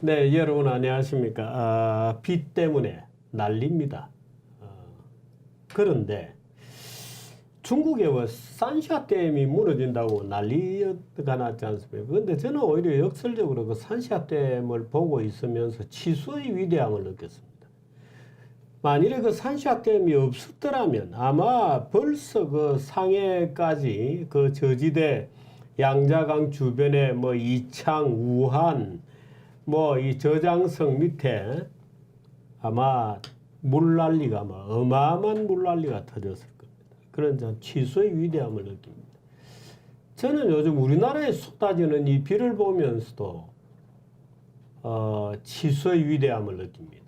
네, 여러분 안녕하십니까. 비 때문에 난립니다. 그런데 중국에 산샤댐이 무너진다고 난리가 났지 않습니까? 그런데 저는 오히려 역설적으로 그 산샤댐을 보고 있으면서 치수의 위대함을 느꼈습니다. 만일에 그 산샤댐이 없었더라면 아마 벌써 그 상해까지 그 저지대 양자강 주변에 뭐 이창, 우한, 뭐 이 저장성 밑에 아마 물난리가 어마어마한 물난리가 터졌을 겁니다. 그런 치수의 위대함을 느낍니다. 저는 요즘 우리나라에 쏟아지는 이 비를 보면서도 치수의 위대함을 느낍니다.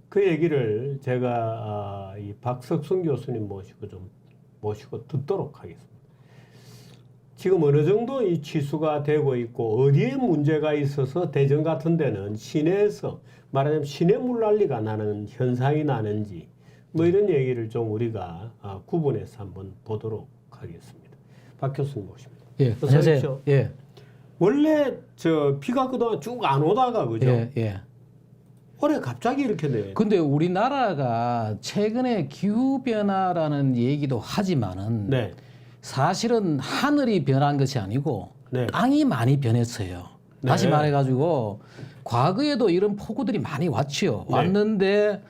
그 얘기를 제가 이 박석순 교수님 모시고 듣도록 하겠습니다. 지금 어느 정도 이 치수가 되고 있고 어디에 문제가 있어서 대전 같은 데는 시내에서 말하자면 시내 물난리가 나는 현상이 나는지 뭐 이런 얘기를 좀 우리가 구분해서 한번 보도록 하겠습니다. 박 교수님 모십니다. 예, 안녕하세요. 예. 원래 저 비가 그동안 쭉 안 오다가 그죠? 예. 올해 갑자기 이렇게 돼. 근데 우리나라가 최근에 기후 변화라는 얘기도 하지만은 네. 사실은 하늘이 변한 것이 아니고 네. 땅이 많이 변했어요. 네. 다시 말해가지고 과거에도 이런 폭우들이 많이 왔지요. 네. 왔는데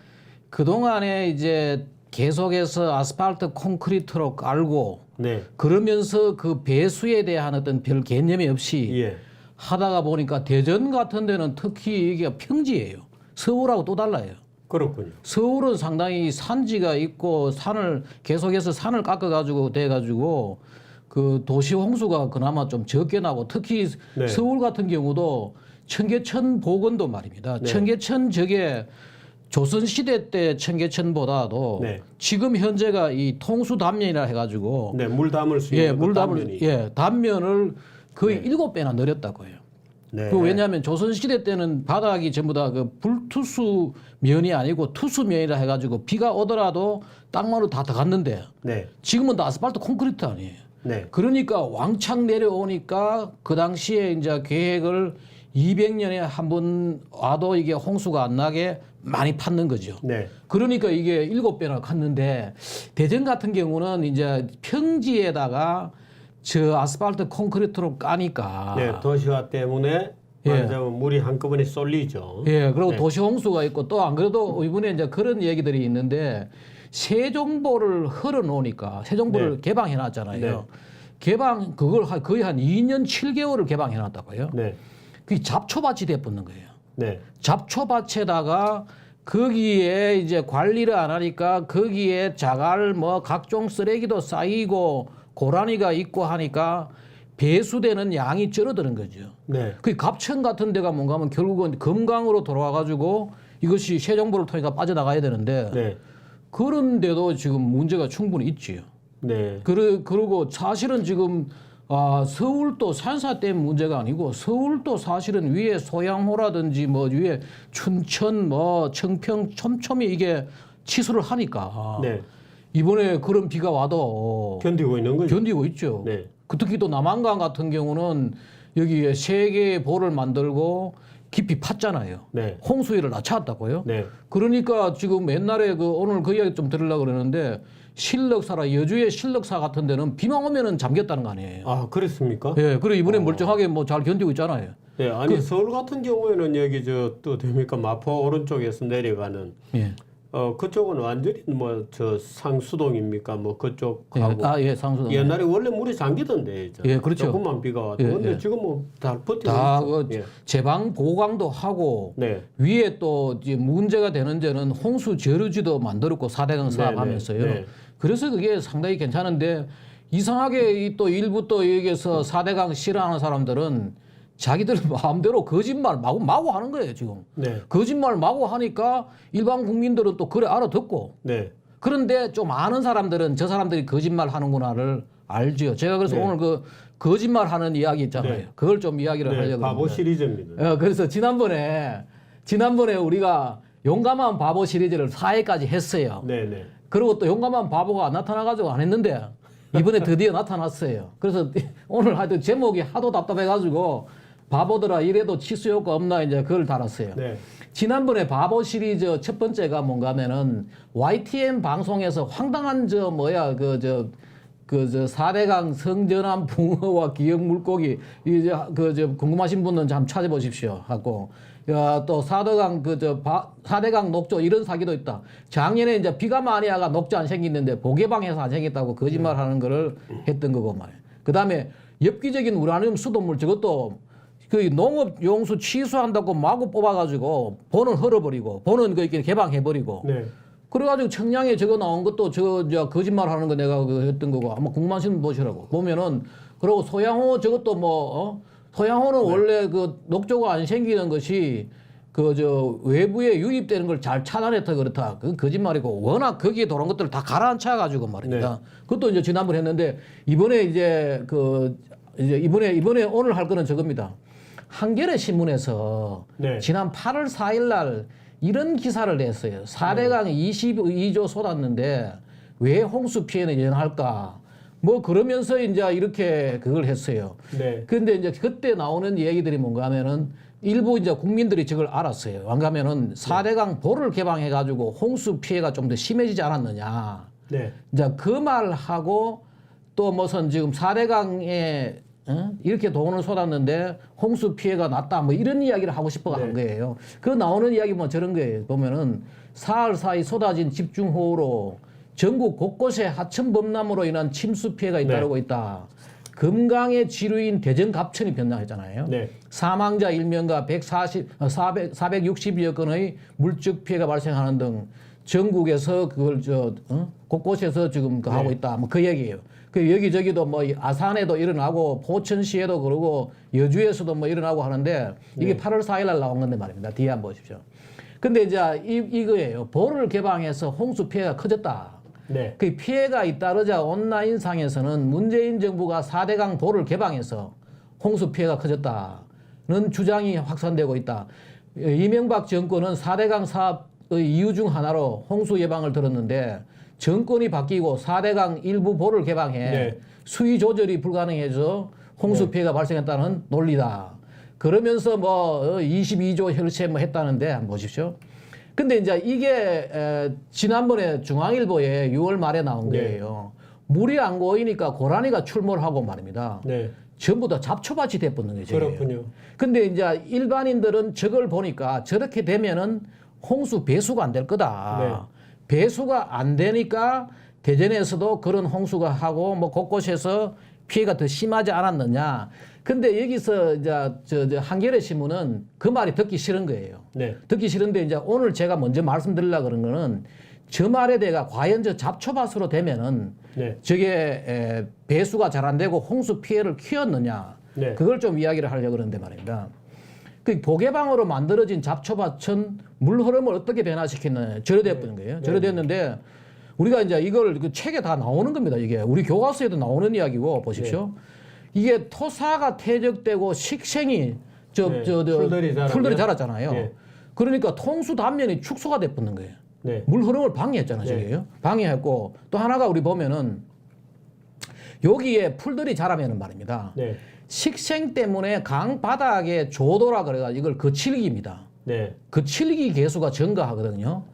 그동안에 이제 계속해서 아스팔트 콘크리트로 깔고 네. 그러면서 그 배수에 대한 어떤 별 개념이 없이 예. 하다가 보니까 대전 같은 데는 특히 이게 평지예요. 서울하고 또 달라요. 그렇군요. 서울은 상당히 산지가 있고 산을 계속해서 산을 깎아가지고 돼가지고 그 도시 홍수가 그나마 좀 적게 나고 특히 네. 서울 같은 경우도 청계천 복원도 말입니다. 네. 청계천 저게 조선시대 때 청계천보다도 네. 지금 현재가 이 통수 단면이라 해가지고 네, 물 담을 수 있는 그 단면이. 단면을 거의 네. 7배나 늘렸다고 해요. 네. 그 왜냐하면 조선시대 때는 바닥이 전부 다 그 불투수 면이 아니고 투수 면이라 해가지고 비가 오더라도 땅만으로 다 들어갔는데 네. 지금은 다 아스팔트 콘크리트 아니에요. 네. 그러니까 왕창 내려오니까 그 당시에 이제 계획을 200년에 한 번 와도 이게 홍수가 안 나게 많이 팠는 거죠. 네. 그러니까 이게 7배나 갔는데 대전 같은 경우는 이제 평지에다가 저 아스팔트 콘크리트로 까니까 네, 도시화 때문에 말하자면 물이 한꺼번에 쏠리죠. 예, 그리고 네. 도시 홍수가 있고 또 안 그래도 이번에 이제 그런 얘기들이 있는데 세종보를 흘러 놓으니까 세종보를 네. 개방해 놨잖아요. 네. 개방 그걸 거의 한 2년 7개월을 개방해 놨다고요. 네. 그게 잡초밭이 돼 붙는 거예요. 네. 잡초밭에다가 거기에 이제 관리를 안 하니까 거기에 자갈 뭐 각종 쓰레기도 쌓이고 고라니가 있고 하니까 배수되는 양이 줄어드는 거죠. 네. 그 갑천 같은 데가 뭔가 하면 결국은 금강으로 돌아와가지고 이것이 세종보를 통해서 빠져나가야 되는데 네. 그런데도 지금 문제가 충분히 있지요. 네. 그리고 사실은 지금 서울도 산사댐 문제가 아니고 서울도 사실은 위에 소양호라든지 뭐 위에 춘천 뭐 청평 촘촘히 이게 치수를 하니까 네. 이번에 그런 비가 와도 견디고 있는 거죠. 견디고 있죠. 네. 특히 또 남한강 같은 경우는 여기에 3개의 보를 만들고 깊이 팠잖아요. 네. 홍수위를 낮췄다고요. 네. 그러니까 지금 옛날에 오늘 그 이야기 좀 들으려고 그러는데 신럭사라 여주의 신럭사 같은 데는 비만 오면은 잠겼다는 거 아니에요. 아, 그랬습니까? 예, 그리고 이번에 멀쩡하게 뭐 잘 견디고 있잖아요. 네, 아니 서울 같은 경우에는 여기 또 됩니까? 마포 오른쪽에서 내려가는 예. 그쪽은 완전히 뭐 저 상수동입니까? 뭐 그쪽하고 예, 상수동. 옛날에 원래 물이 잠기던데 예, 그렇죠. 조금만 비가 와도 예, 근데 예. 지금 뭐 다 버티고 다 있죠. 그 예. 제방 보강도 하고 네. 위에 또 이제 문제가 되는 데는 홍수 저류지도 만들었고 4대강 사업하면서요. 네. 그래서 그게 상당히 괜찮은데 이상하게 또 일부 또 여기에서 4대강 싫어하는 사람들은 자기들 마음대로 거짓말 마구 하는 거예요 지금. 네. 거짓말 마구 하니까 일반 국민들은 또 그래 알아듣고. 네. 그런데 좀 아는 사람들은 저 사람들이 거짓말 하는구나를 알죠. 제가 그래서 네. 오늘 그 거짓말 하는 이야기 있잖아요. 네. 그걸 좀 이야기를 네. 하려고 바보 합니다. 시리즈입니다. 그래서 지난번에 우리가 용감한 바보 시리즈를 4회까지 했어요. 네, 네. 그리고 또 용감한 바보가 나타나가지고 안 했는데 이번에 드디어 나타났어요. 그래서 오늘 하여튼 제목이 하도 답답해가지고 바보들아 이래도 치수 효과 없나 이제 그걸 달았어요. 네. 지난번에 바보 시리즈 첫 번째가 뭔가 하면은 YTN 방송에서 황당한 저 뭐야 그 4대강 성전환 붕어와 기억 물고기 이제 궁금하신 분은 좀 찾아보십시오 하고 또 4대강 녹조 이런 사기도 있다. 작년에 이제 비가 많이 와가 녹조 안 생겼는데 보게방에서 안 생겼다고 거짓말하는 거를 했던 거고 말이에요. 그다음에 엽기적인 우라늄 수돗물 저것도 그 농업 용수 취소한다고 마구 뽑아가지고 본은 헐어버리고 본은 그 개방해버리고 네. 그래가지고 청량에 저거 나온 것도 저 거짓말 하는 거 내가 그 했던 거고 아마 궁금하신 분 보시라고 보면은 그리고 소양호 저것도 소양호는 원래 그 녹조가 안 생기는 것이 외부에 유입되는 걸 잘 차단했다 그렇다. 그건 거짓말이고 워낙 거기에 들어온 것들을 다 가라앉혀 가지고 말입니다. 그것도 이제 지난번에 했는데 이번에 이번에 오늘 할 거는 저겁니다. 한겨레 신문에서 네. 지난 8월 4일 날 이런 기사를 냈어요. 4대강 22조 쏟았는데 왜 홍수 피해는 예상할까? 뭐 그러면서 이제 이렇게 그걸 했어요. 네. 근데 이제 그때 나오는 얘기들이 뭔가 하면은 일부 이제 국민들이 저걸 알았어요. 안 가면은 4대강 보를 개방해 가지고 홍수 피해가 좀 더 심해지지 않았느냐. 네. 이제 그 말하고 또 무슨 지금 4대강에 이렇게 돈을 쏟았는데 홍수 피해가 났다 뭐 이런 이야기를 하고 싶어 한 거예요. 그 나오는 이야기 뭐 저런 거예요. 보면은 사흘 사이 쏟아진 집중호우로 전국 곳곳에 하천 범람으로 인한 침수 피해가 잇따르고 있다. 금강의 지류인 대전 갑천이 변장했잖아요. 네. 사망자 1명과 460여 건의 물적 피해가 발생하는 등 전국에서 그걸 곳곳에서 지금 하고 있다. 뭐 그 얘기예요. 그 여기저기도 뭐 아산에도 일어나고 포천시에도 그러고 여주에서도 뭐 일어나고 하는데 이게 8월 4일 날 나온 건데 말입니다. 뒤에 한번 보십시오. 근데 이제 이거예요. 보를 개방해서 홍수 피해가 커졌다. 네. 그 피해가 잇따르자 온라인상에서는 문재인 정부가 4대강 보를 개방해서 홍수 피해가 커졌다는 주장이 확산되고 있다. 이명박 정권은 4대강 사업의 이유 중 하나로 홍수 예방을 들었는데 정권이 바뀌고 4대강 일부 보를 개방해 수위 조절이 불가능해져 홍수 피해가 발생했다는 논리다. 그러면서 뭐 22조 혈세 뭐 했다는데 한번 보십시오. 근데 이제 이게 지난번에 중앙일보에 6월 말에 나온 거예요. 물이 안 고이니까 고라니가 출몰하고 말입니다. 네. 전부 다 잡초밭이 돼버는 거죠. 그렇군요. 근데 이제 일반인들은 저걸 보니까 저렇게 되면은 홍수 배수가 안 될 거다. 배수가 안 되니까 대전에서도 그런 홍수가 하고 뭐 곳곳에서 피해가 더 심하지 않았느냐. 근데 여기서 이제 저 한겨레 신문은 그 말이 듣기 싫은 거예요. 네. 듣기 싫은데 이제 오늘 제가 먼저 말씀드리려고 그런 거는 저 말에 대가 과연 저 잡초밭으로 되면은 저게 배수가 잘 안 되고 홍수 피해를 키웠느냐. 그걸 좀 이야기를 하려고 그러는데 말입니다. 그 보게방으로 만들어진 잡초밭은 물 흐름을 어떻게 변화시켰느냐. 절여됐던 거예요. 절여됐는데 우리가 이제 이걸 그 책에 다 나오는 겁니다. 이게 우리 교과서에도 나오는 이야기고 보십시오. 이게 토사가 퇴적되고 식생이 풀들이 자랐잖아요. 그러니까 통수 단면이 축소가 돼버는 거예요. 물 흐름을 방해했잖아요. 저게요. 방해했고 또 하나가 우리 보면은 여기에 풀들이 자라면은 말입니다. 식생 때문에 강 바닥에 조도라 그래가지고 이걸 거칠기입니다. 거칠기 개수가 증가하거든요.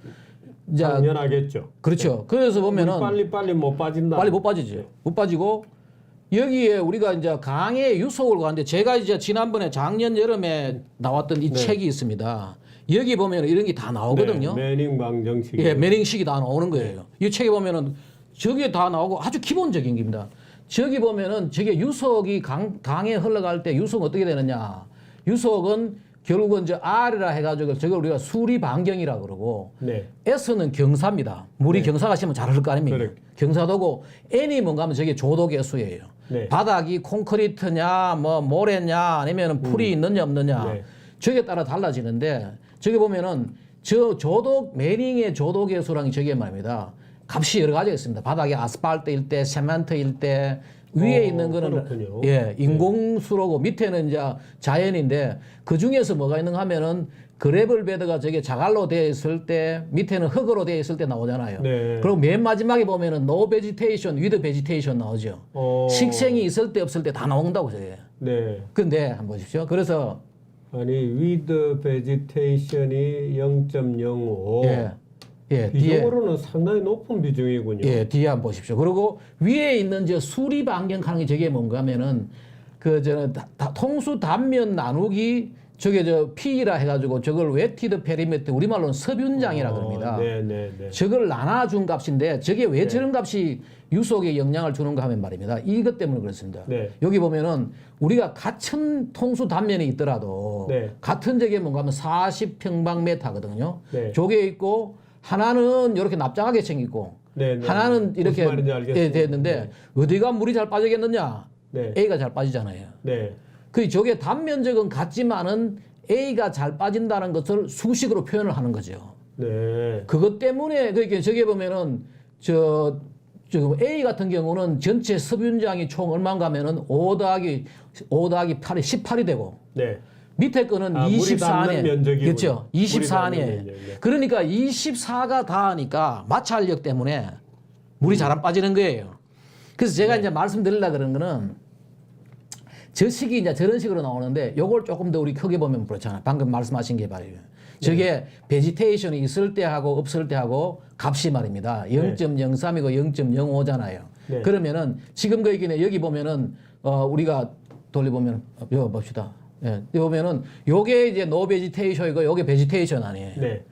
당연하겠죠. 그렇죠. 그래서 보면은 빨리 못 빠진다. 빨리 못 빠지죠. 못 빠지고 여기에 우리가 이제 강의 유속을 가는데 제가 이제 지난번에 작년 여름에 나왔던 이 책이 있습니다. 여기 보면 이런 게 다 나오거든요. 매닝방 정식. 매닝식이 다 나오는 거예요. 이 책에 보면은 저게 다 나오고 아주 기본적인 겁니다. 저기 보면은 저게 유속이 강에 흘러갈 때 유속은 어떻게 되느냐. 유속은 결국은 저 R이라 해가지고 저걸 우리가 수리 반경이라 그러고 S는 경사입니다. 물이 경사가 심으면 잘 흐를 거 아닙니까? 경사도고 N이 뭔가 하면 저게 조도계수예요. 바닥이 콘크리트냐 뭐 모래냐 아니면 풀이 있느냐 없느냐 저게 따라 달라지는데 저기 보면은 저 조도 매닝의 조도계수랑 저게 말입니다. 값이 여러 가지가 있습니다. 바닥에 아스팔트일 때, 세멘트일 때, 위에 있는 거는 인공수로고 밑에는 이제 자연인데 그 중에서 뭐가 있는가 하면은 그래블 베드가 저게 자갈로 되어 있을 때 밑에는 흙으로 되어 있을 때 나오잖아요. 그리고 맨 마지막에 보면은 노 베지테이션, 위드 베지테이션 나오죠. 식생이 있을 때 없을 때 다 나온다고 저게. 네. 근데 한번 보십시오. 그래서 아니 with vegetation이 0.05. 예. 예, 뒤에 비중으로는 상당히 높은 비중이군요. 예, 뒤에 한번 보십시오. 그리고 위에 있는 저 수립 안경하는 게 저게 뭔가 하면은 그 저 통수 단면 나누기 저게 저 P라 해가지고 저걸 웨티드 페리메트 우리말로는 섭윤장이라 그럽니다. 네네네. 저걸 나눠준 값인데 저게 왜 저런 값이 유속에 영향을 주는가 하면 말입니다. 이것 때문에 그렇습니다. 네. 여기 보면은 우리가 같은 통수 단면이 있더라도 네. 같은 저게 뭔가 하면 40평방미터거든요. 네. 저게 있고 하나는 이렇게 납작하게 생기고 네네. 하나는 이렇게 무슨 말인지 알겠습니다. 됐는데 어디가 물이 잘 빠지겠느냐? 네. A가 잘 빠지잖아요. 네. 그 저게 단면적은 같지만은 A가 잘 빠진다는 것을 수식으로 표현을 하는 거죠. 네. 그것 때문에 그러니까 저게 보면은 저 A 같은 경우는 전체 섭윤장이 총 얼마인가 하면은 5 더하기 8이 18이 되고 네. 밑에 거는 물이 24네. 닿는 면적이군요. 그렇죠. 물이 24네. 닿는 면적, 네. 그러니까 24가 닿으니까 마찰력 때문에 물이 잘 안 빠지는 거예요. 그래서 제가 이제 말씀드리려고 그러는 거는 저 식이 이제 저런 식으로 나오는데 요걸 조금 더 우리 크게 보면 그렇잖아요. 방금 말씀하신 게 말이에요. 저게 베지테이션이 있을 때 하고 없을 때 하고 값이 말입니다. 0.03이고 0.05잖아요. 네. 그러면은 지금 그 얘기는 여기 보면은 우리가 돌려보면 여기 봅시다. 예. 여기 보면은 요게 이제 노 베지테이션이고 요게 베지테이션 아니에요. 네.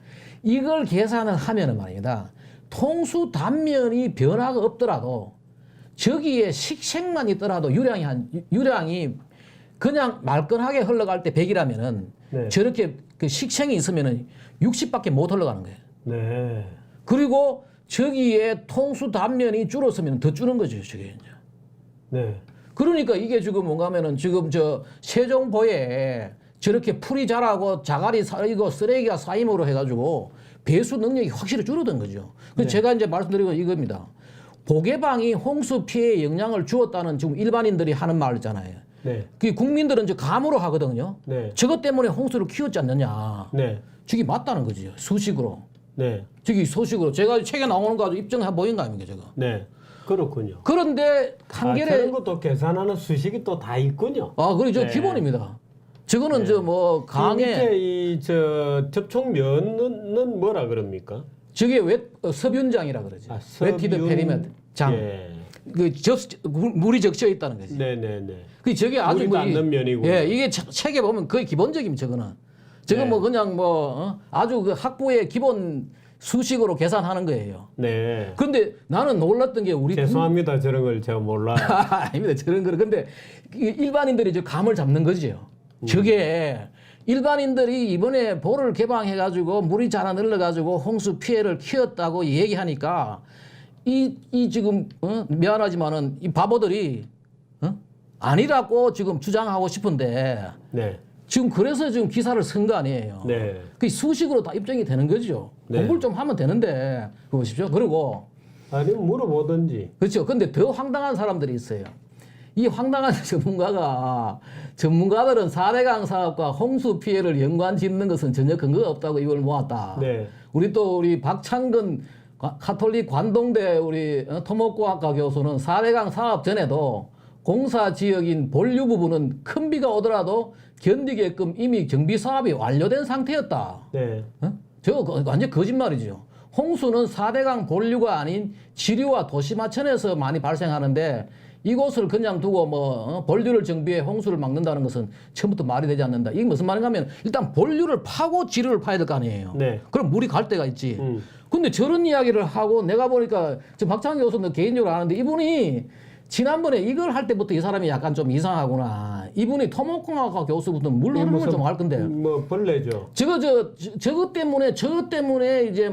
이걸 계산을 하면은 말입니다. 통수 단면이 변화가 없더라도 저기에 식생만 있더라도 유량이 그냥 말끔하게 흘러갈 때 100이라면은 네. 저렇게 그 식생이 있으면은 60밖에 못 흘러가는 거예요. 네. 그리고 저기에 통수 단면이 줄었으면 더 줄은 거죠, 저게 이제. 네. 그러니까 이게 지금 뭔가 하면은 지금 저 세종보에 저렇게 풀이 자라고 자갈이 쌓이고 쓰레기가 쌓임으로 해가지고 배수 능력이 확실히 줄어든 거죠. 그래서 제가 이제 말씀드린 건 이겁니다. 보개방이 홍수 피해에 영향을 주었다는 지금 일반인들이 하는 말 있잖아요. 네. 그 국민들은 이제 감으로 하거든요. 네. 저것 때문에 홍수를 키웠지 않느냐. 네. 저게 맞다는 거죠. 수식으로. 네. 저기 소식으로. 제가 책에 나오는 거 아주 입증해 보인 거 아닙니까, 제가. 네. 그렇군요. 그런데 한결에 저런 것도 계산하는 수식이 또 다 있군요. 그래 저 네. 기본입니다. 저거는 네. 저 뭐 이 강에 밑에 이 접촉면은 뭐라 그럽니까? 저게 섭윤장이라 그러죠. 웨티드 페리메트 장. 예. 물이 적셔 있다는 거지. 네네네. 그 저게 아주 물이 닿는 면이고. 예, 이게 책에 보면 거의 기본적입니다. 저거는. 저거 네. 뭐 그냥 아주 그 학부의 기본 수식으로 계산하는 거예요. 네. 근데 나는 놀랐던 게 우리 죄송합니다. 저런 걸 제가 몰라요. 아닙니다. 저런 거를. 근데 일반인들이 저 감을 잡는 거죠. 저게 일반인들이 이번에 보를 개방해가지고 물이 잘 안 흘러가지고 홍수 피해를 키웠다고 얘기하니까 이 지금 미안하지만은 이 바보들이 아니라고 지금 주장하고 싶은데 네. 지금 그래서 지금 기사를 쓴 거 아니에요. 네. 그 수식으로 다 입증이 되는 거죠. 네. 공부를 좀 하면 되는데 그거 보십시오. 그리고 아니면 물어보든지. 그렇죠. 근데 더 황당한 사람들이 있어요. 이 황당한 전문가들은 4대강 사업과 홍수 피해를 연관 짓는 것은 전혀 근거가 없다고 이걸 모았다. 네. 우리 박창근 가톨릭 관동대 토목공학과 교수는 4대강 사업 전에도 공사 지역인 본류 부분은 큰 비가 오더라도 견디게끔 이미 정비 사업이 완료된 상태였다. 네. 저거 완전 거짓말이죠. 홍수는 4대강 본류가 아닌 지류와 도시마천에서 많이 발생하는데 이곳을 그냥 두고 본류를 정비해 홍수를 막는다는 것은 처음부터 말이 되지 않는다. 이게 무슨 말인가 하면 일단 본류를 파고 지류를 파야 될 거 아니에요. 네. 그럼 물이 갈 데가 있지. 근데 저런 이야기를 하고 내가 보니까 지금 박창기 교수는 개인적으로 아는데 이분이 지난번에 이걸 할 때부터 이 사람이 약간 좀 이상하구나. 이분이 토목공학과 교수부터 물 흐르는 걸 좀 할 건데. 뭐 벌레죠. 저거 때문에 이제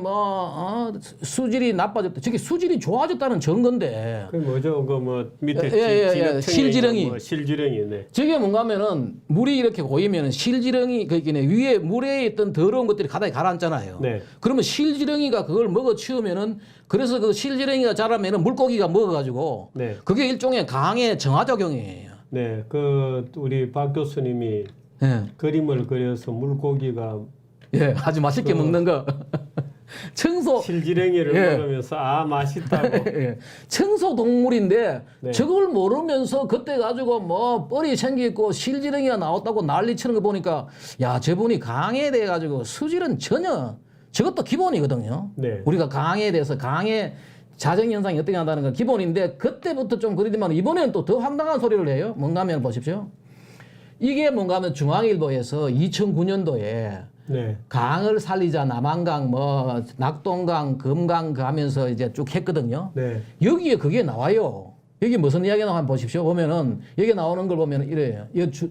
수질이 나빠졌다. 저게 수질이 좋아졌다는 증거인데. 그 뭐죠? 그 뭐 밑에 실지렁이. 실지렁이. 네. 저게 뭔가 하면은 물이 이렇게 고이면은 실지렁이 위에 물에 있던 더러운 것들이 바다에 가라앉잖아요. 네. 그러면 실지렁이가 그걸 먹어 치우면은 그래서 그 실지렁이가 자라면은 물고기가 먹어가지고 네. 그게 일종의 강의 정화작용이에요. 네. 그 우리 박 교수님이 예. 그림을 그려서 물고기가 예, 아주 맛있게 먹는 거. 청소 실지렁이를 예. 먹으면서 아 맛있다고. 예. 청소 동물인데 네. 저걸 모르면서 그때 가지고 뭐 뻘이 생기고 실지렁이가 나왔다고 난리 치는 거 보니까 야 저분이 강에 대해 가지고 수질은 전혀 저것도 기본이거든요. 네. 우리가 강에 대해서 강의 자정 현상이 어떻게 한다는 건 기본인데 그때부터 좀 그러지만 이번에는 또 더 황당한 소리를 해요. 뭔가 하면 보십시오. 이게 뭔가 하면 중앙일보에서 2009년도에 네. 강을 살리자 남한강 뭐 낙동강 금강 하면서 이제 쭉 했거든요. 네. 여기에 그게 나와요. 여기 무슨 이야기 나와 보십시오. 보면은 여기 나오는 걸 보면 이래요.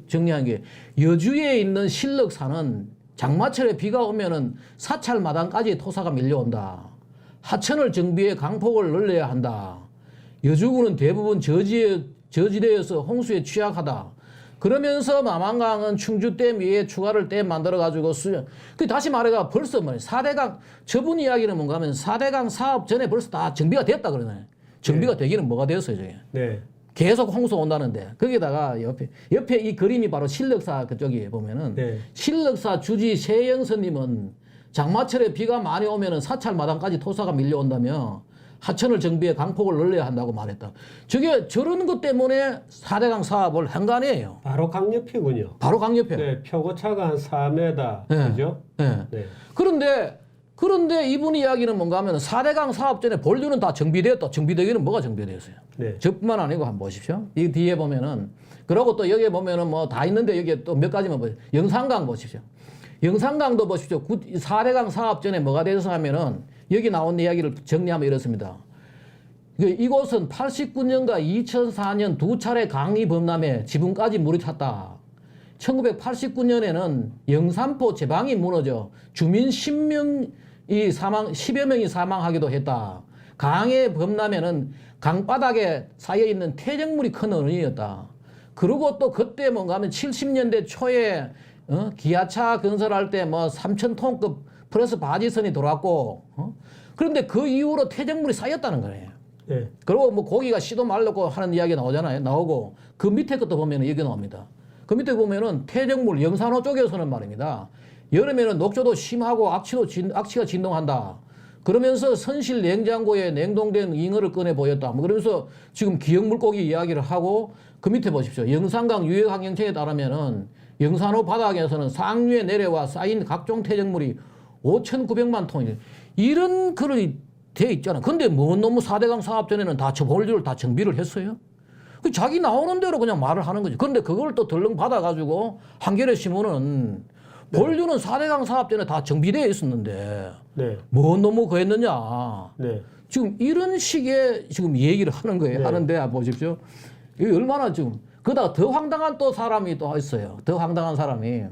정리한 게 여주에 있는 신럭산은 장마철에 비가 오면은 사찰 마당까지 토사가 밀려온다. 하천을 정비해 강폭을 늘려야 한다. 여주군은 대부분 저지대에서 홍수에 취약하다. 그러면서 남한강은 충주댐 위에 추가를 댐 만들어가지고 그 다시 말해가 벌써 뭐 4대강 저분 이야기는 뭔가 하면 4대강 사업 전에 벌써 다 정비가 됐다 그러네. 정비가 되기는 뭐가 되었어요, 저게. 네. 계속 홍수 온다는데 거기다가 옆에 이 그림이 바로 신럭사 그쪽에 보면은 네. 신럭사 주지 세영선님은 장마철에 비가 많이 오면은 사찰 마당까지 토사가 밀려온다며 하천을 정비해 강폭을 늘려야 한다고 말했다. 저게 저런 것 때문에 4대강 사업을 한 거 아니에요. 바로 강옆이군요. 바로 강옆에. 네. 표고차가 한 4m. 네. 그죠? 네. 네. 그런데 이분 이야기는 뭔가 하면 4대강 사업 전에 본류는 다 정비되었다. 정비되기는 뭐가 정비되었어요? 네. 저뿐만 아니고 한번 보십시오. 이 뒤에 보면은 그러고 또 여기에 보면은 뭐 다 있는데 여기에 또 몇 가지만 보세요. 영산강 보십시오. 영산강도 보십시오. 4대강 사업 전에 뭐가 되어서 하면은 여기 나온 이야기를 정리하면 이렇습니다. 이곳은 89년과 2004년 두 차례 강이 범람해 지붕까지 물이 찼다. 1989년에는 영산포 제방이 무너져 주민 10여 명이 사망하기도 했다. 강의 범람에는 강바닥에 쌓여있는 퇴적물이 큰 원인이었다. 그리고 또 그때 뭔가 하면 70년대 초에 기아차 건설할 때 뭐 3,000톤급 플러스 바지선이 들어왔고 그런데 그 이후로 퇴적물이 쌓였다는 거예요. 네. 그리고 뭐 고기가 씨도 말랐고 하는 이야기 나오잖아요. 나오고 그 밑에 것도 보면 여기 나옵니다. 그 밑에 보면은 퇴적물 영산호 쪽에서는 말입니다. 여름에는 녹조도 심하고 악취가 진동한다. 그러면서 선실 냉장고에 냉동된 잉어를 꺼내 보였다. 뭐 그러면서 지금 기억 물고기 이야기를 하고 그 밑에 보십시오. 영산강 유해환경청에 따르면은 영산호 바닥에서는 상류에 내려와 쌓인 각종 퇴적물이 5,900만 톤이 이런 글이 돼 있잖아. 근데 뭔 놈의 4대강 사업 전에는 다 저 본류를 다 정비를 했어요. 그 자기 나오는 대로 그냥 말을 하는 거지. 그런데 그걸 또 덜렁 받아가지고 한겨레 신문은 본류는 4대강 사업 전에 다 정비되어 있었는데 네. 뭔 놈의 그 했느냐. 네. 지금 이런 식의 지금 얘기를 하는 거예요. 네. 하는데 보십시오. 이게 얼마나 지금 그러다가 더 황당한 또 사람이 또 있어요. 더 황당한 사람이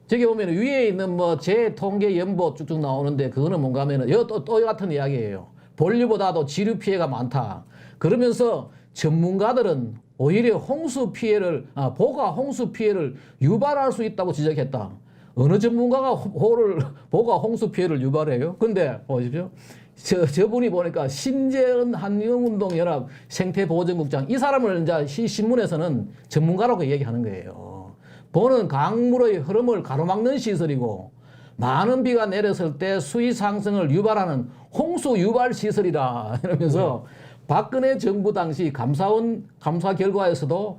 저기 보면 위에 있는 뭐 제 통계 연보 쭉쭉 나오는데 그거는 뭔가 하면은 또 같은 이야기예요. 본류보다도 지류 피해가 많다. 그러면서 전문가들은 오히려 보가 홍수 피해를 유발할 수 있다고 지적했다. 어느 전문가가 보가 홍수 피해를 유발해요? 근데 보십시오. 저분이 보니까 신재은 한영운동연합 생태보전국장 이 사람을 이제 신문에서는 전문가라고 얘기하는 거예요. 보는 강물의 흐름을 가로막는 시설이고 많은 비가 내렸을 때 수위 상승을 유발하는 홍수 유발 시설이다 이러면서 박근혜 정부 당시 감사 결과에서도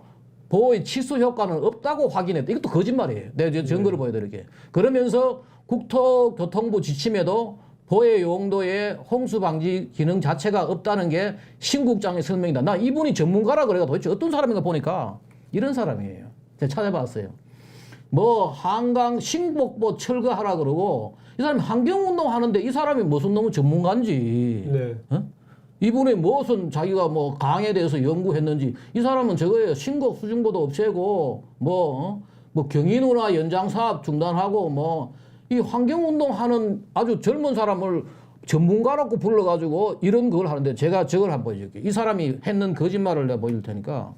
보호의 치수 효과는 없다고 확인했다. 이것도 거짓말이에요. 내가 증거를 보여드릴게요. 그러면서 국토교통부 지침에도 보혜 용도의 홍수 방지 기능 자체가 없다는 게 신국장의 설명이다. 나 이분이 전문가라 그래가 도대체 어떤 사람인가 보니까 이런 사람이에요. 제가 찾아봤어요. 뭐 한강 신곡보 철거하라 그러고 이 사람이 환경운동 하는데 이 사람이 무슨 너무 전문가인지 네. 이분이 무슨 자기가 뭐 강에 대해서 연구했는지 이 사람은 저거예요. 신곡 수중보도 없애고 뭐 경인운하 연장 사업 중단하고 뭐 이 환경운동 하는 아주 젊은 사람을 전문가라고 불러가지고 이런 걸 하는데 제가 저걸 한번 보여줄게요. 이 사람이 했는 거짓말을 내가 보여줄 테니까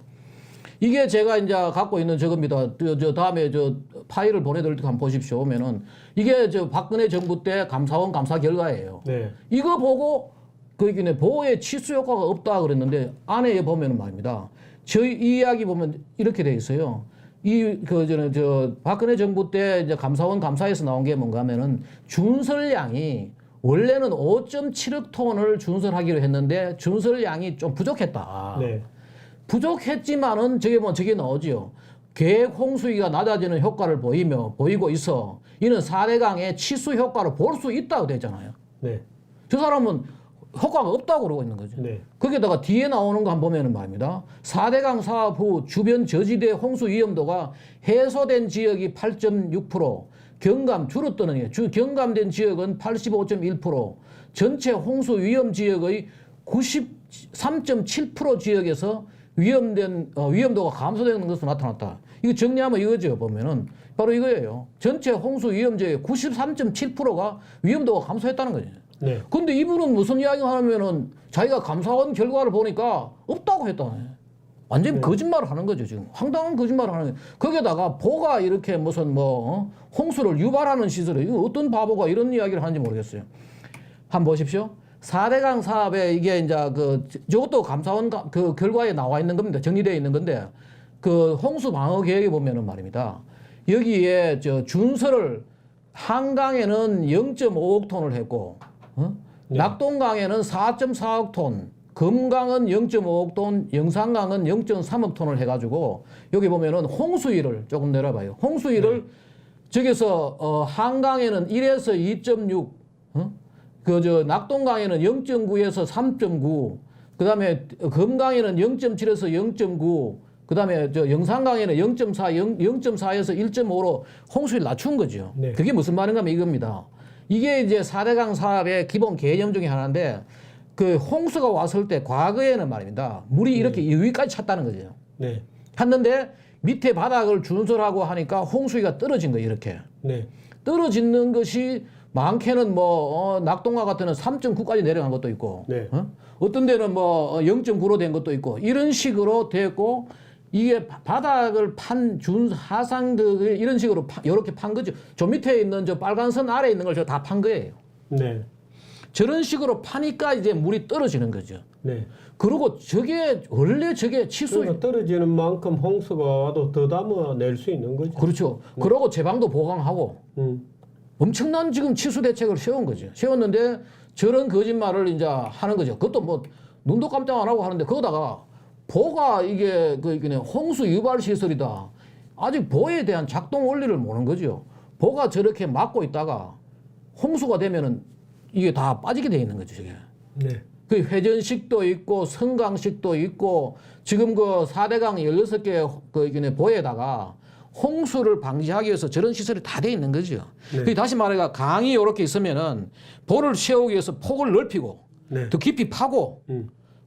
이게 제가 이제 갖고 있는 저겁니다. 저 다음에 저 파일을 보내드릴 때 한번 보십시오. 보면은 이게 저 박근혜 정부 때 감사원 감사 결과예요. 네. 이거 보고 거기네 보호에 치수 효과가 없다 그랬는데 안에 보면은 말입니다. 저희 이 이야기 보면 이렇게 돼 있어요. 박근혜 정부 때 이제 감사원 감사에서 나온 게 뭔가 하면은 준설량이 원래는 5.7억 톤을 준설하기로 했는데 준설량이 좀 부족했다. 네. 부족했지만은 저게 나오지요. 계획 홍수위가 낮아지는 효과를 보이고 있어. 이는 4대강의 치수 효과를 볼 수 있다고 되잖아요. 네. 저 사람은 효과가 없다고 그러고 있는 거죠. 네. 거기다가 뒤에 나오는 거 한번 보면은 말입니다. 4대강 사업 후 주변 저지대 홍수 위험도가 해소된 지역이 8.6%, 경감 줄었다는 게 경감된 지역은 85.1%, 전체 홍수 위험 지역의 93.7% 지역에서 위험도가 감소되는 것으로 나타났다. 이거 정리하면 이거죠. 보면은 바로 이거예요. 전체 홍수 위험 지역의 93.7%가 위험도가 감소했다는 거죠. 네. 근데 이분은 무슨 이야기 하냐면은 자기가 감사원 결과를 보니까 없다고 했다. 완전히 거짓말을 하는 거죠, 지금. 황당한 거짓말을 하는 거예요. 거기에다가 보가 이렇게 무슨 홍수를 유발하는 시설을, 이거 어떤 바보가 이런 이야기를 하는지 모르겠어요. 한번 보십시오. 4대강 사업에 이게 이제 저것도 감사원 그 결과에 나와 있는 겁니다. 정리되어 있는 건데, 그 홍수 방어 계획에 보면은 말입니다. 여기에 준설을 한강에는 0.5억 톤을 했고, 네. 낙동강에는 4.4억 톤, 금강은 0.5억 톤, 영산강은 0.3억 톤을 해가지고 여기 보면은 홍수위를 조금 내려봐요. 홍수위를 저기서 한강에는 1에서 2.6, 낙동강에는 0.9에서 3.9, 그 다음에 금강에는 0.7에서 0.9, 그 다음에 영산강에는 0.4, 0.4에서 1.5로 홍수위를 낮춘 거죠. 네. 그게 무슨 말인가 하면 이겁니다. 이게 이제 4대강 사업의 기본 개념 중에 하나인데, 그 홍수가 왔을 때 과거에는 말입니다. 물이 이렇게 여기까지 찼다는 거죠. 네. 찼는데 밑에 바닥을 준설하고 하니까 홍수위가 떨어진 거예요. 이렇게. 네. 떨어지는 것이 많게는 낙동강 같은 는 3.9까지 내려간 것도 있고, 네. 어떤 데는 0.9로 된 것도 있고, 이런 식으로 됐고, 이게 바닥을 판 하상들 이런 식으로 이렇게 판 거죠. 저 밑에 있는 저 빨간 선 아래에 있는 걸 저 다 판 거예요. 네. 저런 식으로 파니까 이제 물이 떨어지는 거죠. 네. 그리고 원래 저게 치수. 그러니까 떨어지는 만큼 홍수가 와도 더 담아낼 수 있는 거죠. 그렇죠. 그러고 제방도 보강하고 음. 엄청난 지금 치수 대책을 세운 거죠. 세웠는데 저런 거짓말을 이제 하는 거죠. 그것도 눈도 깜짝 안 하고 하는데 거기다가 보가 이게 홍수 유발 시설이다. 아직 보에 대한 작동 원리를 모르는 거죠. 보가 저렇게 막고 있다가 홍수가 되면은 이게 다 빠지게 돼 있는 거죠, 저게. 네. 그 회전식도 있고 성강식도 있고 지금 그 4대강 16개 보에다가 홍수를 방지하기 위해서 저런 시설이 다 돼 있는 거죠. 네. 다시 말해가 강이 이렇게 있으면은 보를 채우기 위해서 폭을 넓히고 네. 더 깊이 파고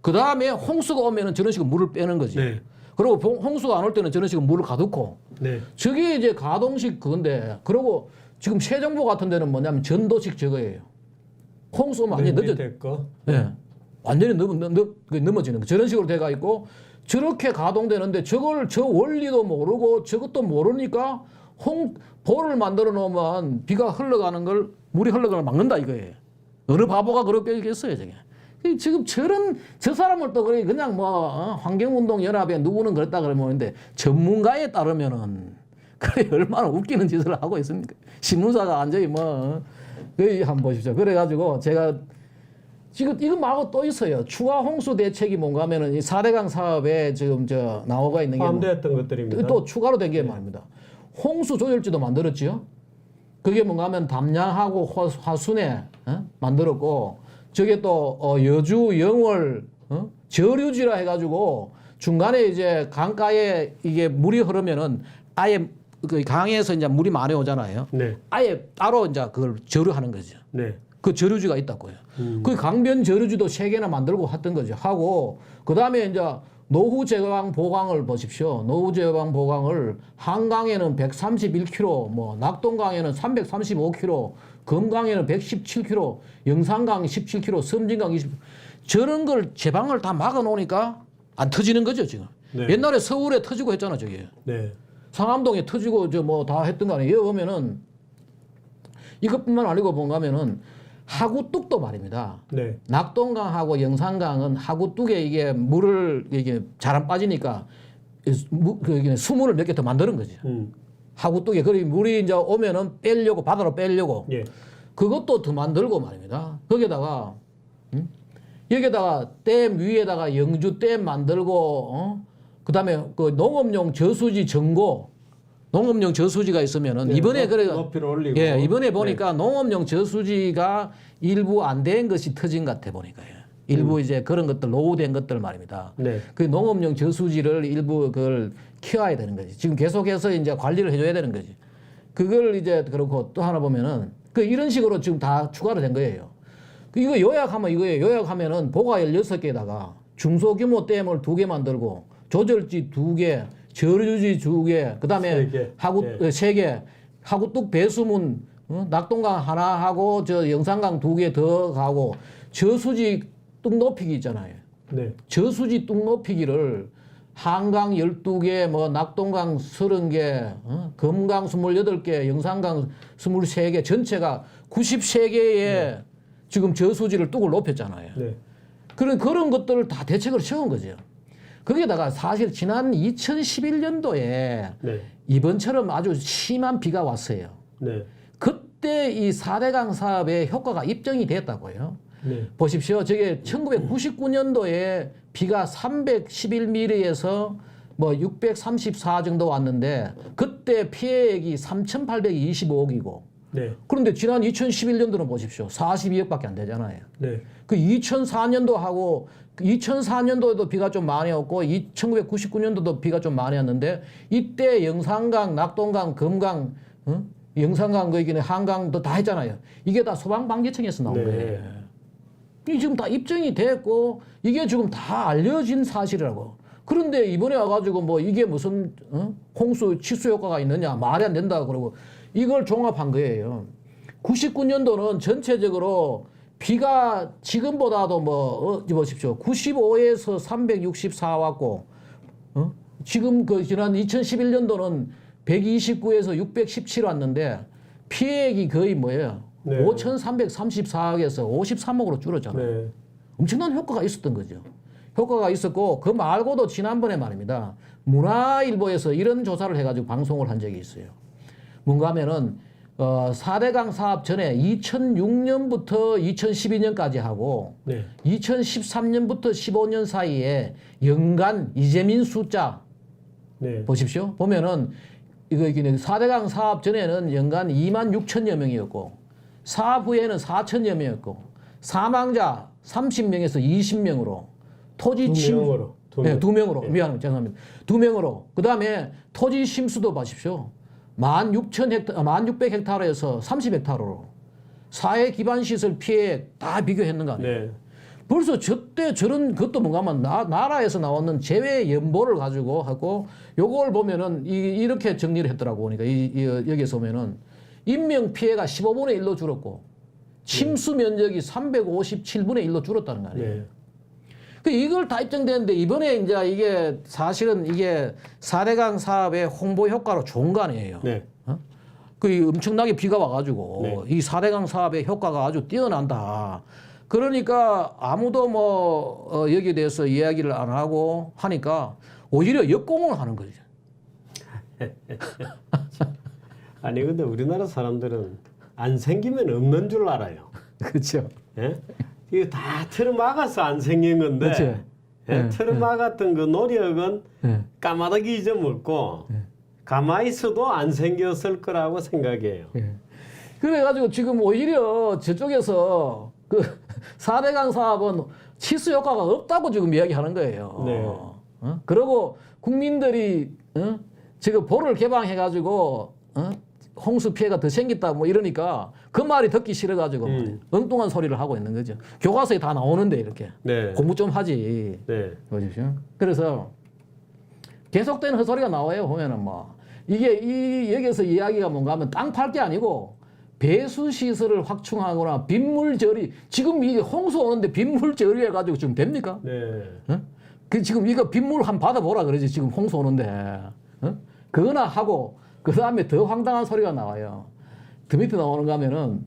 그 다음에 홍수가 오면은 저런 식으로 물을 빼는 거지. 네. 그리고 홍수가 안 올 때는 저런 식으로 물을 가두고. 네. 저게 이제 가동식 그건데, 그리고 지금 새 정부 같은 데는 뭐냐면 전도식 저거예요. 홍수 완전히 늦어. 밑에 거. 네. 완전히 넘어지는 거. 저런 식으로 돼가 있고, 저렇게 가동되는데 저 원리도 모르고 저것도 모르니까 보를 만들어 놓으면 비가 흘러가는 걸, 물이 흘러가는 걸 막는다 이거예요. 어느 바보가 그렇게 얘기했어요, 저게. 지금 저 사람을 또 그냥 환경운동연합에 누구는 그랬다 그러는데 전문가에 따르면은 그래 얼마나 웃기는 짓을 하고 있습니까? 신문사가 완전히 한번 보십시오. 그래가지고 제가 지금 이거 말고 또 있어요. 추가 홍수 대책이 뭔가 하면은 이 4대강 사업에 지금 나오가 있는 게 포함되었던 것들입니다. 또 추가로 된 게 말입니다. 홍수 조절지도 만들었지요. 그게 뭔가 하면 담양하고 화순에 만들었고, 저게 또 여주, 영월 저류지라 해가지고 중간에 이제 강가에 이게 물이 흐르면은 아예 그 강에서 이제 물이 많이 오잖아요. 네. 아예 따로 이제 그걸 저류하는 거죠. 네. 그 저류지가 있다고요. 그 강변 저류지도 3개나 만들고 했던 거죠. 하고 그다음에 이제 노후 제방 보강을 보십시오. 노후 제방 보강을 한강에는 131km, 낙동강에는 335km, 금강에는 117km, 영산강 17km, 섬진강 20km. 저런 걸 제방을 다 막아 놓으니까 안 터지는 거죠, 지금. 네. 옛날에 서울에 터지고 했잖아, 저게. 네. 상암동에 터지고 다 했던 거 아니에요. 여기 보면은 이것뿐만 아니고 뭔가면은 하구뚝도 말입니다. 네. 낙동강하고 영산강은 하구뚝에 이게 물을 이게 잘 안 빠지니까 수문을 몇 개 더 만드는 거죠. 하구뚝에. 그리고 물이 이제 오면은 바다로 빼려고. 예. 그것도 더 만들고 말입니다. 거기다가 여기다가 댐 위에다가 영주 댐 만들고 그다음에 그 농업용 저수지 전고 농업용 저수지가 있으면은 네, 이번에 그래 높이를 올리고 예, 이번에 보니까 농업용 저수지가 일부 안 된 것이 터진 것 같아 보니까요. 일부 이제 그런 것들 노후된 것들 말입니다. 네. 그 농업용 저수지를 일부 그걸 키워야 되는 거지. 지금 계속해서 이제 관리를 해줘야 되는 거지. 그걸 이제 그렇고 또 하나 보면은 그 이런 식으로 지금 다 추가로 된 거예요. 이거 요약하면 이거예요. 요약하면은 보가 16개에다가 중소규모 댐을 2개 만들고 조절지 2개, 저류지 2개, 그다음에 3개. 하구 네. 3개, 하구뚝 배수문 낙동강 하나 하고 저 영산강 2개 더 가고 저수지 뚝 높이기 있잖아요. 네. 저수지 뚝 높이기를 한강 12개, 뭐 낙동강 30개, 금강 28개, 영산강 23개, 전체가 93개의 지금 저수지를 뚝을 높였잖아요. 네. 그런 것들을 다 대책을 세운 거죠. 거기에다가 사실 지난 2011년도에 네. 이번처럼 아주 심한 비가 왔어요. 네. 그때 이 4대강 사업의 효과가 입증이 됐다고요. 네. 보십시오. 저게 1999년도에 비가 311mm에서 뭐 634 정도 왔는데 그때 피해액이 3,825억이고 네. 그런데 지난 2011년도는 보십시오. 42억밖에 안 되잖아요. 네. 그 2004년도하고 2004년도에도 비가 좀 많이 왔고 1999년도도 비가 좀 많이 왔는데 이때 영산강, 낙동강, 금강, 영산강 거기는 한강도 다 했잖아요. 이게 다 소방방지청에서 나온 네. 거예요. 이 지금 다 입증이 됐고 이게 지금 다 알려진 사실이라고. 그런데 이번에 와가지고 뭐 이게 무슨 홍수 치수 효과가 있느냐 말이 안 된다 그러고 이걸 종합한 거예요. 99년도는 전체적으로 비가 지금보다도 뭐 보십시오. 95에서 364 왔고 지금 그 지난 2011년도는 129에서 617 왔는데 피해액이 거의 뭐예요? 네. 5,334억에서 53억으로 줄었잖아요. 네. 엄청난 효과가 있었던 거죠. 효과가 있었고 그 말고도 지난번에 말입니다. 문화일보에서 이런 조사를 해가지고 방송을 한 적이 있어요. 뭔가 하면은 4대강 사업 전에 2006년부터 2012년까지 하고 네. 2013년부터 15년 사이에 연간 이재민 숫자 네. 보십시오. 보면은 이거 4대강 사업 전에는 연간 2만 6천여 명이었고 사업 후에는 4천여 명이었고 사망자 30명에서 20명으로 토지 두 침 명으로. 네, 2명으로 네. 미안합니다. 죄송합니다. 2명으로 그다음에 토지 심수도 보십시오. 1600헥타르에서 30헥타르로 사회 기반 시설 피해 다 비교했는 거 아니에요. 네. 벌써 저때 저런 것도 뭔가 하면 나라에서 나오는 재외 연보를 가지고 하고 요걸 보면은 이렇게 정리를 했더라고. 그러니까 여기에서 보면은 인명 피해가 15분의 1로 줄었고 침수 면적이 357분의 1로 줄었다는 거 아니에요. 네. 그 이걸 다 입증되는데 이번에 이제 이게 사실은 이게 4대강 사업의 홍보 효과로 좋은 거 아니에요. 네. 그 엄청나게 비가 와가지고 네. 이 4대강 사업의 효과가 아주 뛰어난다. 그러니까 아무도 뭐 여기에 대해서 이야기를 안 하고 하니까 오히려 역공을 하는 거죠. 아니 근데 우리나라 사람들은 안 생기면 없는 줄 알아요. 그렇죠. 예? 이거 다 틀어막아서 안 생긴 건데 그렇죠. 예? 네, 틀어막았던 그 노력은 네. 까마득히 잊어먹고 가만히 있어도 안 생겼을 거라고 생각해요. 예. 그래가지고 지금 오히려 저쪽에서 그 4대강 사업은 치수 효과가 없다고 지금 이야기하는 거예요. 네. 그리고 국민들이 지금 보를 개방해가지고 홍수 피해가 더 생겼다 뭐 이러니까 그 말이 듣기 싫어가지고 엉뚱한 소리를 하고 있는 거죠. 교과서에 다 나오는데 이렇게 네. 공부 좀 하지. 네. 보십시오. 그래서 계속되는 헛소리가 나와요. 보면은 뭐 이게 여기서 이야기가 뭔가 하면 땅 팔 게 아니고 배수 시설을 확충하거나 빗물 처리 지금 이게 홍수 오는데 빗물 처리해 가지고 지금 됩니까? 네. 그 지금 이거 빗물 한 받아보라 그러지 지금 홍수 오는데 그거나 하고 그 다음에 더 황당한 소리가 나와요. 더 밑에 나오는 거 하면은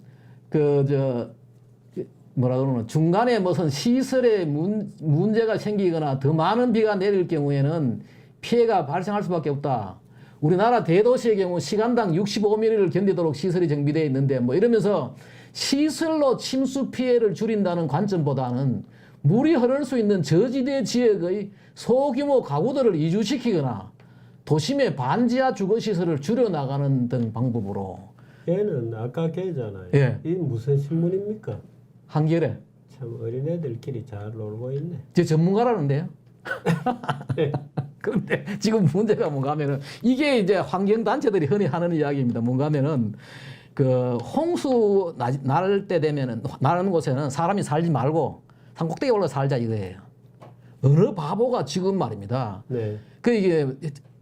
뭐라 그러나 중간에 무슨 시설에 문제가 생기거나 더 많은 비가 내릴 경우에는 피해가 발생할 수밖에 없다. 우리나라 대도시의 경우 시간당 65mm를 견디도록 시설이 정비되어 있는데 뭐 이러면서 시설로 침수 피해를 줄인다는 관점보다는 물이 흐를 수 있는 저지대 지역의 소규모 가구들을 이주시키거나 도심의 반지하 주거시설을 줄여나가는 등 방법으로. 얘는 아까 걔잖아요. 예. 이 무슨 신문입니까? 한겨레. 참 어린애들끼리 잘 놀고 있네. 제 전문가라는데요. 네. 그런데 지금 문제가 뭔가 하면은 이게 이제 환경단체들이 흔히 하는 이야기입니다. 뭔가 하면은 그 홍수 날 때 되면은 나는 곳에는 사람이 살지 말고 산 꼭대기에 올라 살자 이거예요. 어느 바보가 지금 말입니다. 네. 그 이게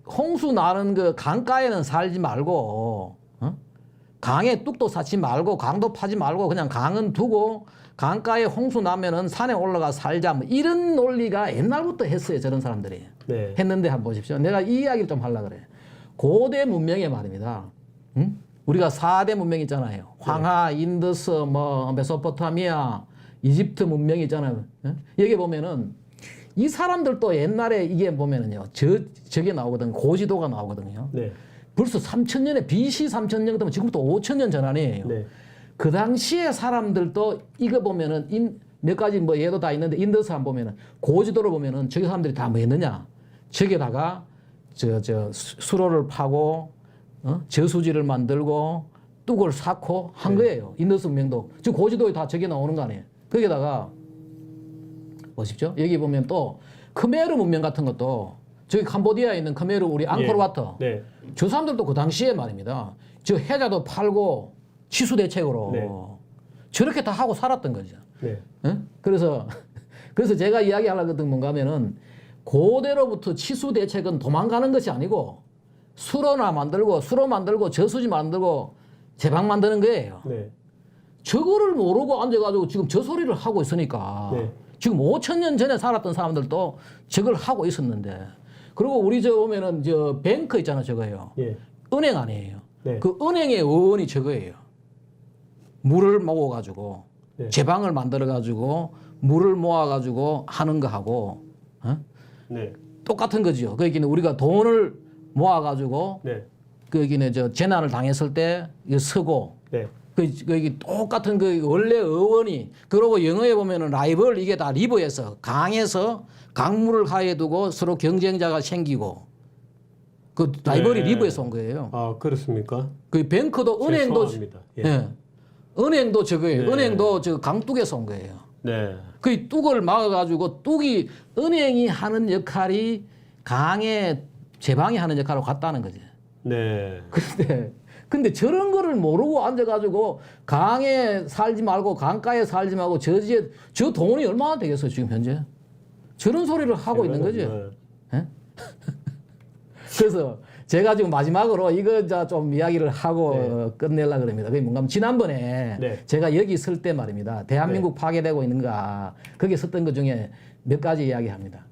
홍수 나는 그 강가에는 살지 말고 어? 강에 뚝도 쌓지 말고 강도 파지 말고 그냥 강은 두고 강가에 홍수 나면은 산에 올라가 살자 뭐 이런 논리가 옛날부터 했어요. 저런 사람들이. 네. 했는데 한번 보십시오. 내가 이 이야기를 좀 하려고 그래. 고대 문명의 말입니다. 응? 우리가 4대 문명 있잖아요. 황하, 인더스, 뭐 메소포타미아, 이집트 문명 있잖아요. 응? 여기 보면은 이 사람들도 옛날에 이게 보면은요. 저게 나오거든. 고지도가 나오거든요. 네. 벌써 3,000년에 BC 3,000년 되면 지금부터 5,000년 전 아니에요. 네. 그 당시에 사람들도 이거 보면은 몇 가지 뭐 예도 다 있는데 인더스 한 보면은 고지도를 보면은 저기 사람들이 다 뭐 했느냐? 저기다가 수로를 파고 저수지를 만들고 뚝을 쌓고 한 거예요. 인더스 문명도. 지금 고지도에 다 저게 나오는 거 아니에요. 거기다가 보십시오. 여기 보면 또 크메르 문명 같은 것도 저기 캄보디아에 있는 크메르 우리 앙코르와트. 네. 저 사람들도 그 당시에 말입니다. 저 해자도 팔고 치수 대책으로 네. 저렇게 다 하고 살았던 거죠. 네. 응? 그래서 제가 이야기하려고 했던 뭔가 하면은 고대로부터 치수 대책은 도망가는 것이 아니고 수로 만들고 저수지 만들고 제방 만드는 거예요. 네. 저거를 모르고 앉아가지고 지금 저 소리를 하고 있으니까 네. 지금 5,000년 전에 살았던 사람들도 저걸 하고 있었는데 그리고 우리 저 보면은 저 뱅크 있잖아 저거예요. 예. 은행 아니에요. 네. 그 은행의 어원이 저거예요. 물을 모아가지고 네. 제방을 만들어가지고 물을 모아가지고 하는 거하고 네. 똑같은 거죠. 그러니까 우리가 돈을 모아가지고 네. 거기는 저 재난을 당했을 때 이거 쓰고 네. 그 똑같은 그 원래 어원이 그러고 영어에 보면은 라이벌 이게 다 리버에서 강에서 강물을 하에 두고 서로 경쟁자가 생기고 그 라이벌이 네. 리버에서 온 거예요. 아, 그렇습니까? 그 뱅크도 은행도 죄송합니다. 예. 예. 은행도 저거예요. 네. 은행도 저 강둑에서 온 거예요. 네. 그 뚝을 막아가지고 뚝이 은행이 하는 역할이 강의 제방이 하는 역할을 같다는 거죠. 네. 근데 저런 거를 모르고 앉아가지고 강에 살지 말고 강가에 살지 말고 저 돈이 얼마나 되겠어요 지금 현재? 저런 소리를 하고 있는 거죠. 예? 그래서 제가 지금 마지막으로 이거 좀 이야기를 하고 끝내려고 그럽니다. 그게 뭔가 하면 지난번에 네. 제가 여기 설 때 말입니다. 대한민국 파괴되고 있는가 거기에 썼던 것 중에 몇 가지 이야기합니다.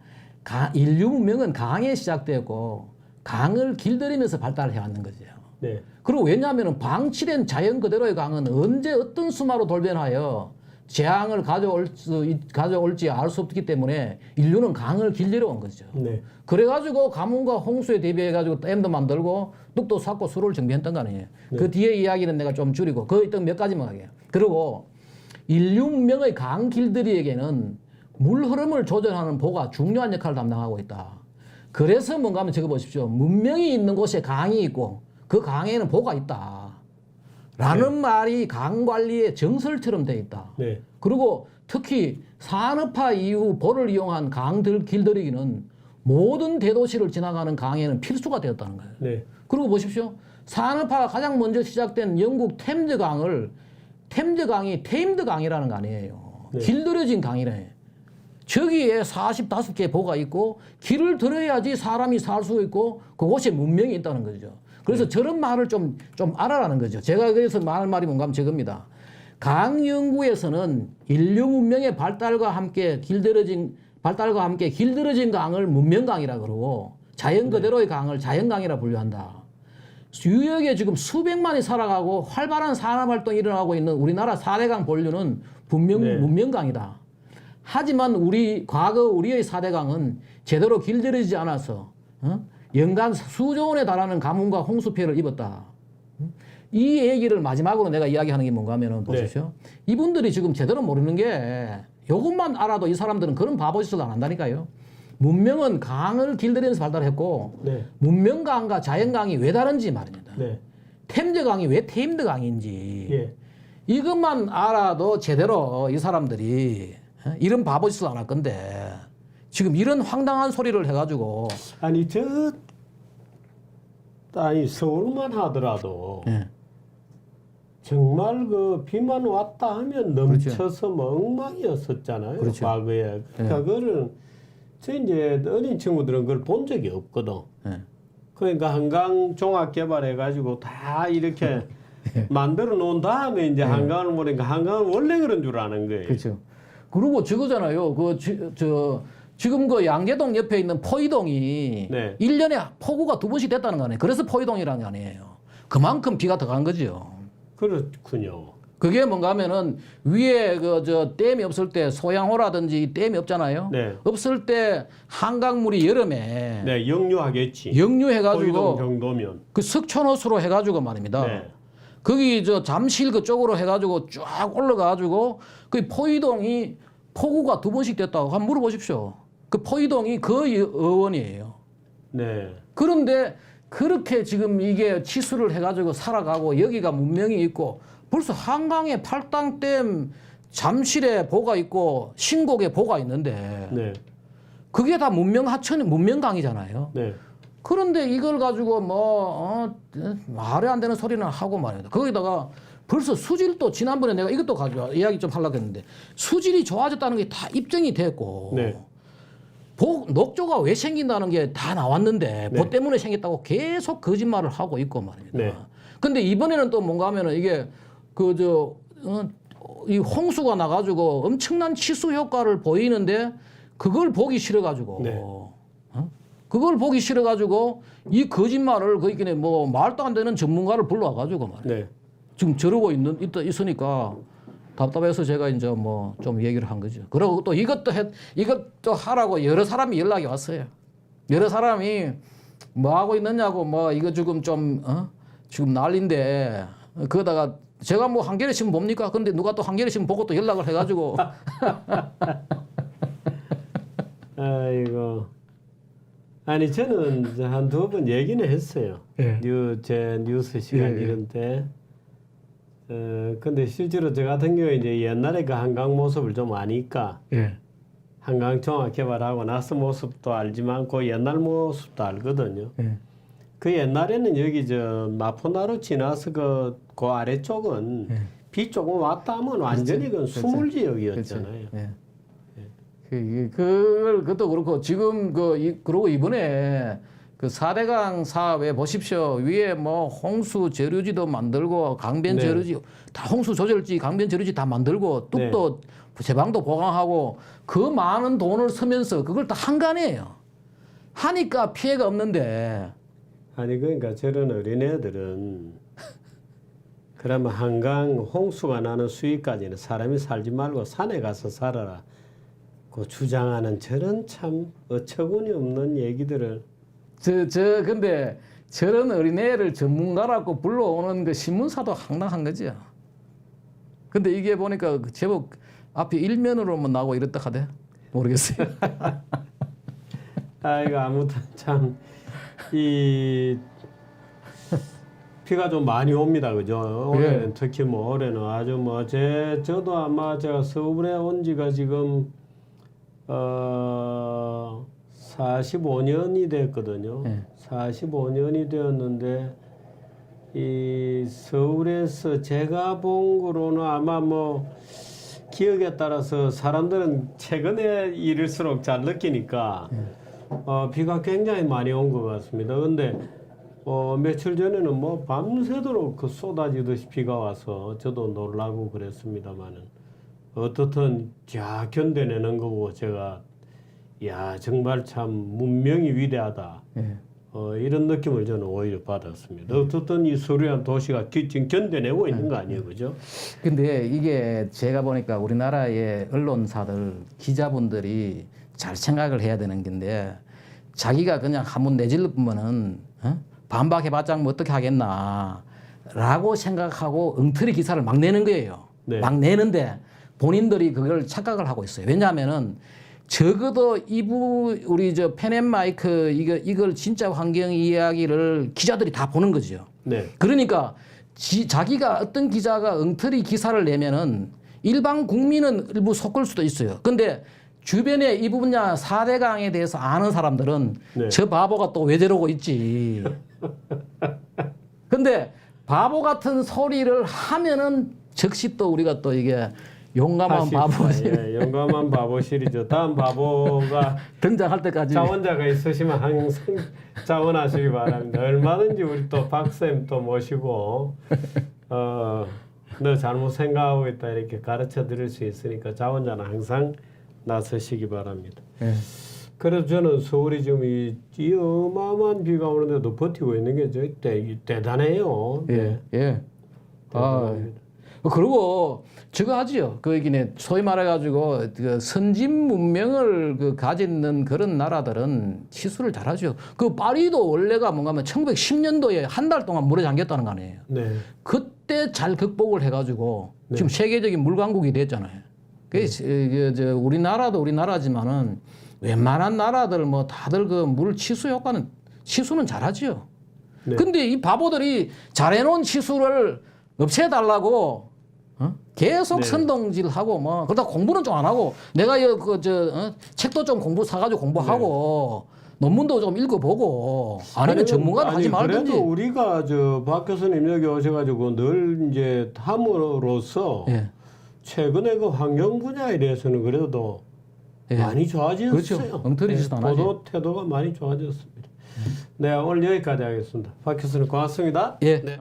인류 문명은 강에 시작되었고 강을 길들이면서 발달해 왔는 거죠. 네. 그리고 왜냐하면 방치된 자연 그대로의 강은 언제 어떤 수마로 돌변하여 재앙을 가져올지 알 수 없기 때문에 인류는 강을 길들여 온 거죠. 네. 그래가지고 가뭄과 홍수에 대비해가지고 댐도 만들고 뚝도 쌓고 수로를 정비했던 거 아니에요. 네. 그 뒤에 이야기는 내가 좀 줄이고 그 있던 몇 가지만 하게요. 그리고 인류 문명의 강 길들이에게는 물 흐름을 조절하는 보가 중요한 역할을 담당하고 있다. 그래서 뭔가 하면 적어보십시오. 문명이 있는 곳에 강이 있고 그 강에는 보가 있다. 라는 말이 강 관리의 정설처럼 돼 있다. 네. 그리고 특히 산업화 이후 보를 이용한 강들 길들이기는 모든 대도시를 지나가는 강에는 필수가 되었다는 거예요. 네. 그리고 보십시오. 산업화가 가장 먼저 시작된 영국 템즈강이 테임드강이라는 거 아니에요. 네. 길들여진 강이래. 저기에 45개 보가 있고 길을 들어야지 사람이 살 수 있고 그곳에 문명이 있다는 거죠. 그래서 저런 말을 좀 알아라는 거죠. 제가 그래서 말할 말이 뭔가 하면 저겁니다. 강 연구에서는 인류 문명의 발달과 함께 길들여진 강을 문명강이라 그러고 자연 그대로의 강을 자연강이라 분류한다. 유역에 지금 수백만이 살아가고 활발한 산업활동이 일어나고 있는 우리나라 4대강 본류는 분명 문명강이다. 하지만 과거 우리의 4대강은 제대로 길들여지지 않아서 연간 수조 원에 달하는 가뭄과 홍수 피해를 입었다. 이 얘기를 마지막으로 내가 이야기하는 게 뭔가 하면은 보십시오. 이분들이 지금 제대로 모르는 게 이것만 알아도 이 사람들은 그런 바보짓을 안 한다니까요. 문명은 강을 길들이면서 발달했고 네. 문명강과 자연강이 왜 다른지 말입니다. 네. 템제강이 왜 테임드강인지 예. 이것만 알아도 제대로 이 사람들이 이런 바보짓을 안 할 건데 지금 이런 황당한 소리를 해가지고 아니 서울만 하더라도 예. 정말 그 비만 왔다 하면 넘쳐서 뭐 엉망이었었잖아요. 그렇죠. 과거에. 그러니까 그거를 저 이제 어린 친구들은 그걸 본 적이 없거든. 예. 그러니까 한강 종합 개발해가지고 다 이렇게 만들어 놓은 다음에 이제 한강을 보니까 한강은 원래 그런 줄 아는 거예요. 그렇죠. 그리고 저거잖아요. 지금 그 양재동 옆에 있는 포이동이 네. 1년에 폭우가 2번씩 됐다는 거 아니에요. 그래서 포이동이라는 거 아니에요. 그만큼 비가 더 간 거죠. 그렇군요. 그게 뭔가 하면은 위에 댐이 없을 때 소양호라든지 댐이 없잖아요. 네. 없을 때 한강물이 여름에 네, 역류하겠지. 역류해가지고 포이동 정도면. 그 석촌호수로 해가지고 말입니다. 네. 거기 잠실 그쪽으로 해가지고 쫙 올라가가지고 그 포이동이 폭우가 2번씩 됐다고 한번 물어보십시오. 그 포이동이 그 어원이에요. 네. 그런데 그렇게 지금 이게 치수를 해가지고 살아가고 여기가 문명이 있고 벌써 한강에 팔당댐 잠실에 보가 있고 신곡에 보가 있는데 네. 그게 다 문명강이잖아요. 네. 그런데 이걸 가지고 말이 안 되는 소리는 하고 말입니다. 거기다가 벌써 수질도 지난번에 내가 이것도 가지고 이야기 좀 하려고 했는데 수질이 좋아졌다는 게 다 입증이 됐고 네. 녹조가 왜 생긴다는 게 다 나왔는데 네. 보 때문에 생겼다고 계속 거짓말을 하고 있고 말입니다. 네. 근데 이번에는 또 뭔가 하면은 이게 이 홍수가 나가지고 엄청난 치수 효과를 보이는데 그걸 보기 싫어가지고 네. 그걸 보기 싫어가지고 이 거짓말을 거기에 뭐 말도 안 되는 전문가를 불러와가지고 말이에요. 네. 지금 저러고 있으니까 답답해서 제가 이제 뭐 좀 얘기를 한 거죠. 그리고 또 이것도 하라고 여러 사람이 연락이 왔어요. 여러 사람이 뭐 하고 있느냐고 뭐 이거 지금 지금 난리인데 그러다가 제가 뭐 한겨레 신문 봅니까? 근데 누가 또 한겨레 신문 보고 또 연락을 해가지고 아이고. 아니 저는 한두 번 얘기는 했어요. 예. 제 뉴스 시간 예. 이런 때. 근데 실제로 저 같은 경우에 이제 옛날에 그 한강 모습을 좀 아니까 예. 한강 종합 개발하고 나서 모습도 알지만 그 옛날 모습도 알거든요. 예. 그 옛날에는 여기 마포나루 지나서 그 아래쪽은 예. 비 조금 왔다 하면 완전히 그 수물 지역이었잖아요. 예. 그것도 그렇고 지금 그러고 이번에 그 4대강 사업에 보십시오. 위에 뭐 홍수 저류지도 만들고 강변 네. 저류지 다 홍수 조절지 강변 저류지 다 만들고 뚝도 제방도 보강하고 그 많은 돈을 쓰면서 그걸 다 한간이에요. 하니까 피해가 없는데 아니 그러니까 저런 어린애들은 그러면 한강 홍수가 나는 수위까지는 사람이 살지 말고 산에 가서 살아라. 그 주장하는 저런 참 어처구니 없는 얘기들을 근데 저런 어린애를 전문가라고 불러오는 그 신문사도 황당한 거죠. 근데 이게 보니까 제법 앞에 일면으로만 나오고 이랬다 하대. 모르겠어요. 아이고 아무튼 참 이 비가 좀 많이 옵니다, 그죠? 올해는 예. 특히 뭐 올해는 아주 뭐 저도 아마 제가 서울에 온 지가 지금 45년이 됐거든요. 예. 45년이 되었는데 이 서울에서 제가 본 거로는 아마 뭐 기억에 따라서 사람들은 최근에 이럴수록 잘 느끼니까 비가 굉장히 많이 온 것 같습니다. 근데 며칠 전에는 뭐 밤새도록 그 쏟아지듯이 비가 와서 저도 놀라고 그랬습니다만은 어떻든 견뎌내는 거고 제가 야 정말 참 문명이 위대하다. 예. 이런 느낌을 저는 오히려 받았습니다. 어떻든 이 수려한 도시가 지금 견뎌내고 있는 거 아니에요, 그죠? 근데 이게 제가 보니까 우리나라의 언론사들, 기자분들이 잘 생각을 해야 되는 건데 자기가 그냥 한번 내질러보면은 반박해봤자 뭐 어떻게 하겠나. 라고 생각하고 엉터리 기사를 막 내는 거예요. 네. 막 내는데 본인들이 그걸 착각을 하고 있어요. 왜냐하면은 적어도 우리 저 펜앤마이크 이걸 진짜 환경 이야기를 기자들이 다 보는 거죠. 네. 그러니까 자기가 어떤 기자가 엉터리 기사를 내면은 일반 국민은 일부 속을 수도 있어요. 근데 주변에 이 분야 4대강에 대해서 아는 사람들은 네. 저 바보가 또 왜 저러고 있지. 근데 바보 같은 소리를 하면은 즉시 또 우리가 또 이게 용감한 바보 예, 용감한 바보 시리즈. 다음 바보가 등장할 때까지 자원자가 있으시면 항상 자원하시기 바랍니다. 얼마든지 우리 또 박쌤 또 모시고 너 잘못 생각하고 있다 이렇게 가르쳐 드릴 수 있으니까 자원자는 항상 나서시기 바랍니다. 예. 그래서 저는 서울이 지금 이 어마어마한 비가 오는데도 버티고 있는 게 대단해요. 예. 예. 대단합니다. 그리고 저거 하지요. 그 얘기네. 소위 말해가지고 그 선진 문명을 그 가지는 그런 나라들은 치수를 잘하죠. 그 파리도 원래가 뭔가면 1910년도에 한 달 동안 물에 잠겼다는 거 아니에요. 네. 그때 잘 극복을 해가지고 네. 지금 세계적인 물강국이 됐잖아요. 그 우리나라도 우리나라지만은 웬만한 나라들 뭐 다들 그 물 치수 효과는 치수는 잘하지요. 네. 근데 이 바보들이 잘해놓은 치수를 없애달라고 계속 네. 선동질하고 뭐 그러다 공부는 좀 안 하고 내가 책도 좀 사가지고 공부하고 논문도 좀 읽어보고 아니면 전문가는 하지 말든지. 그래도 우리가 박 교수님 여기 오셔가지고 늘 이제 함으로써 예. 최근에 그 환경 분야에 대해서는 그래도 예. 많이 좋아졌어요. 그렇죠. 엉터리 짓은 안 하지. 보도 태도가 많이 좋아졌습니다. 네, 오늘 여기까지 하겠습니다. 박 교수님 고맙습니다. 예. 네.